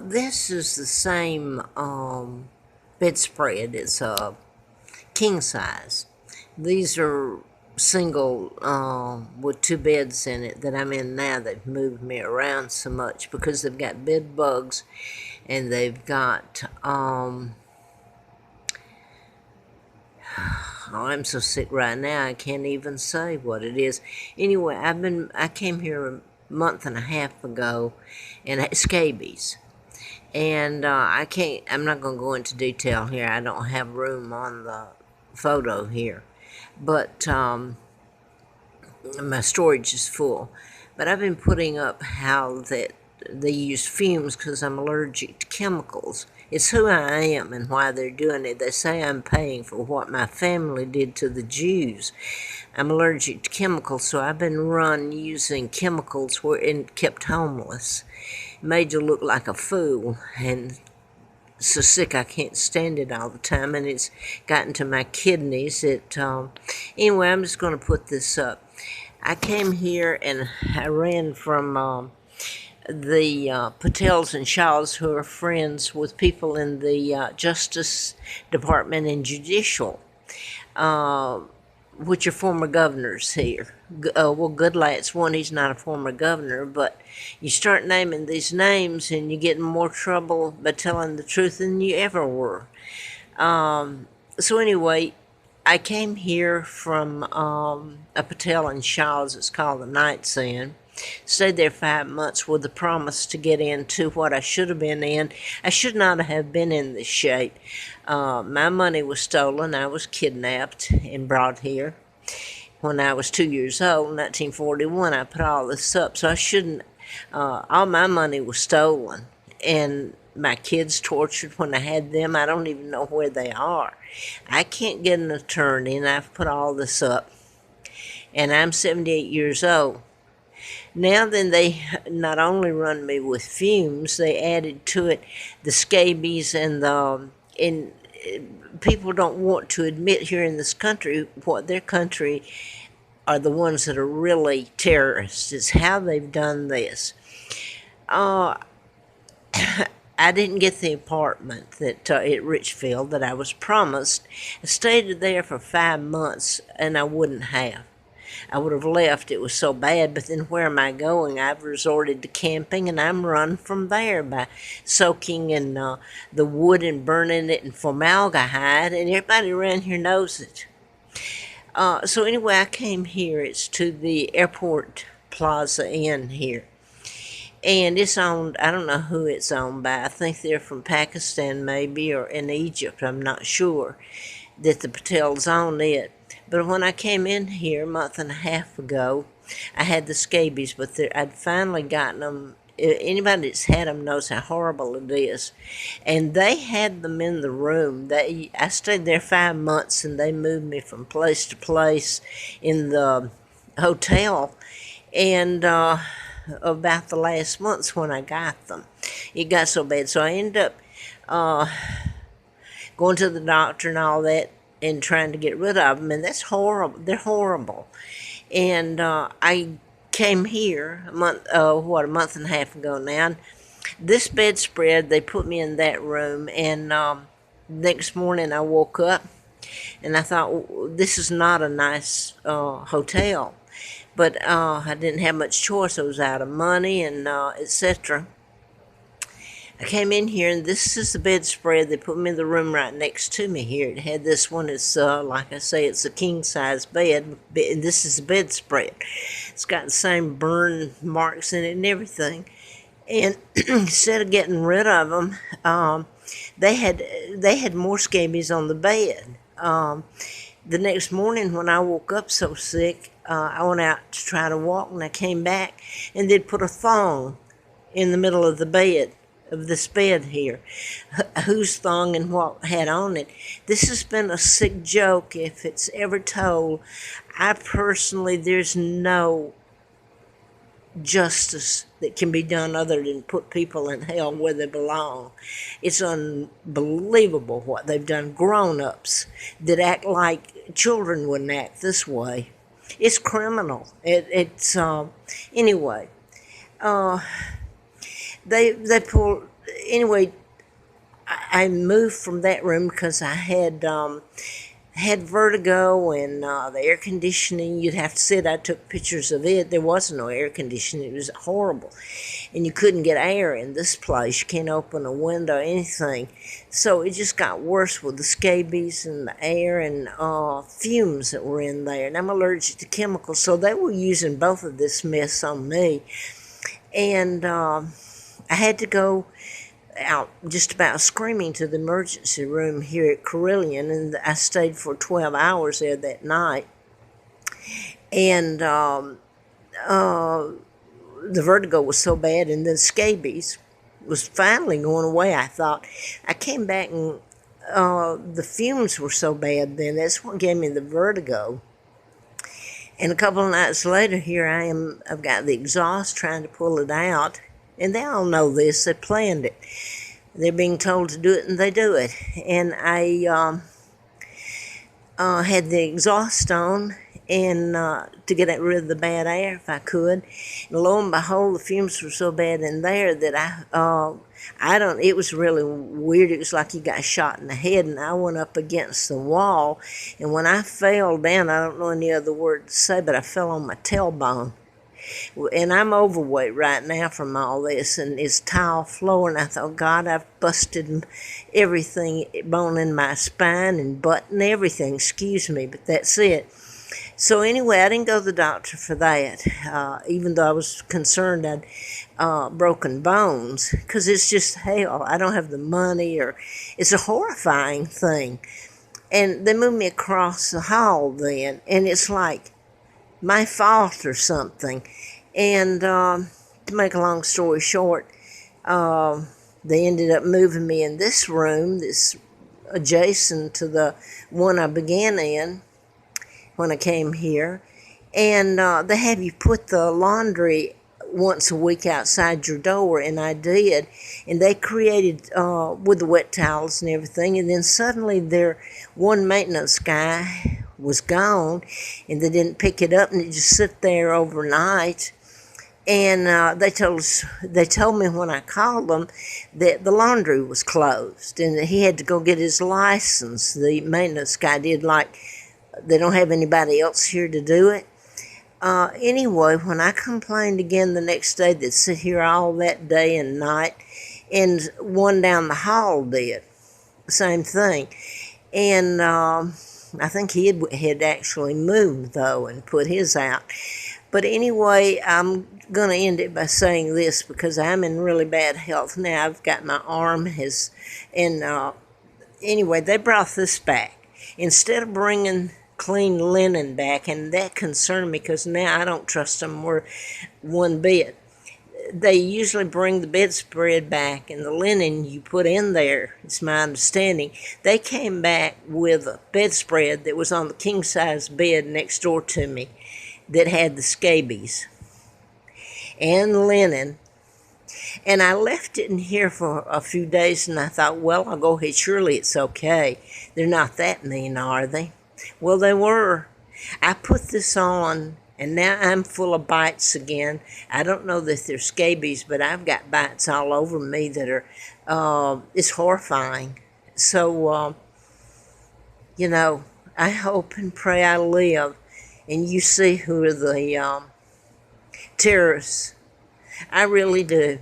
This is the same bedspread. It's a king size. These are single with two beds in it that I'm in now. They've moved me around so much because they've got bed bugs and they've got oh, I'm so sick right now I can't even say what it is. Anyway, I came here a month and a half ago and had scabies. And I'm not going to go into detail here. I don't have room on the photo here. But my storage is full. But I've been putting up how that they use fumes because I'm allergic to chemicals. It's who I am and why they're doing it. They say I'm paying for what my family did to the Jews. I'm allergic to chemicals, so I've been run using chemicals and kept homeless. Made you look like a fool, and so sick I can't stand it all the time, and it's gotten to my kidneys. Anyway, I'm just going to put this up. I came here and I ran from the Patels and Shaws, who are friends with people in the Justice Department and Judicial, which are former governors here. Well, Goodlat's one, he's not a former governor, but you start naming these names and you get in more trouble by telling the truth than you ever were. So anyway, I came here from a Patel and Shaw's. It's called the Night's Inn. Stayed there 5 months with the promise to get into what I should have been in. I should not have been in this shape. My money was stolen. I was kidnapped and brought here. When I was 2 years old, 1941, I put all this up. So I shouldn't, all my money was stolen. And my kids tortured when I had them. I don't even know where they are. I can't get an attorney, and I've put all this up. And I'm 78 years old. Now then, they not only run me with fumes, they added to it the scabies and people don't want to admit here in this country what their country are the ones that are really terrorists. It's how they've done this. I didn't get the apartment that at Richfield that I was promised. I stayed there for 5 months, and I wouldn't have. I would have left. It was so bad. But then where am I going? I've resorted to camping, and I'm run from there by soaking in the wood and burning it in formaldehyde, and everybody around here knows it. So anyway, I came here. It's to the airport Plaza Inn here. And it's owned, I don't know who it's owned by. I think they're from Pakistan maybe, or in Egypt. I'm not sure that the Patels own it. But when I came in here a month and a half ago, I had the scabies, but I'd finally gotten them. Anybody that's had them knows how horrible it is. And they had them in the room. I stayed there 5 months, and they moved me from place to place in the hotel. And about the last months when I got them, it got so bad. So I ended up going to the doctor and all that, and trying to get rid of them, and that's horrible. They're horrible. And I came here a month and a half ago now. And this bedspread, they put me in that room, and next morning I woke up, and I thought, well, this is not a nice hotel. But I didn't have much choice. I was out of money and etc. I came in here, and this is the bedspread. They put me in the room right next to me here. It had this one. It's, like I say, it's a king-size bed, and this is the bedspread. It's got the same burn marks in it and everything. And instead of getting rid of them, they had more scabies on the bed. The next morning when I woke up so sick, I went out to try to walk, and I came back, and they'd put a thong in the middle of the bed, of this bed here. Whose thong and what had on it. This has been a sick joke if it's ever told. I personally, there's no justice that can be done other than put people in hell where they belong. It's unbelievable what they've done. Grown-ups that act like children wouldn't act this way. It's criminal. Anyway. They pulled anyway. I moved from that room because I had vertigo, and the air conditioning, you'd have to sit. I took pictures of it. There was no air conditioning. It was horrible. And you couldn't get air in this place. You can't open a window, anything. So it just got worse with the scabies and the air and fumes that were in there. And I'm allergic to chemicals, so they were using both of this mess on me. And I had to go out just about screaming to the emergency room here at Carillion, and I stayed for 12 hours there that night. And the vertigo was so bad, and the scabies was finally going away, I thought. I came back, and the fumes were so bad then. That's what gave me the vertigo. And a couple of nights later, here I am. I've got the exhaust trying to pull it out. And they all know this. They planned it. They're being told to do it, and they do it. And I had the exhaust on, and to get rid of the bad air if I could. And lo and behold, the fumes were so bad in there that it was really weird. It was like you got shot in the head, and I went up against the wall. And when I fell down, I don't know any other word to say, but I fell on my tailbone. And I'm overweight right now from all this, and it's tile floor, and I thought, God, I've busted everything, bone in my spine and butt and everything, excuse me, but that's it. So anyway, I didn't go to the doctor for that, even though I was concerned I'd broken bones, because it's just hell. I don't have the money, or it's a horrifying thing. And they moved me across the hall then, and it's like my fault or something. And to make a long story short, they ended up moving me in this room, this adjacent to the one I began in when I came here. And they have you put the laundry once a week outside your door, and I did. And they created with the wet towels and everything, and then suddenly their one maintenance guy was gone, and they didn't pick it up, and it just sit there overnight. And they told me when I called them that the laundry was closed, and that he had to go get his license. The maintenance guy did, like they don't have anybody else here to do it. Anyway, when I complained again the next day, they'd sit here all that day and night, and one down the hall did the same thing. And I think he had actually moved, though, and put his out. But anyway, I'm going to end it by saying this, because I'm in really bad health now. I've got my arm anyway, they brought this back. Instead of bringing clean linen back, and that concerned me, because now I don't trust them one bit. They usually bring the bedspread back, and the linen you put in there, it's my understanding. They came back with a bedspread that was on the king-size bed next door to me that had the scabies and linen. And I left it in here for a few days, and I thought, well, I'll go ahead. Surely it's okay. They're not that mean, are they? Well, they were. I put this on, and now I'm full of bites again. I don't know that they're scabies, but I've got bites all over me that are, it's horrifying. So, I hope and pray I live, and you see who are the terrorists. I really do.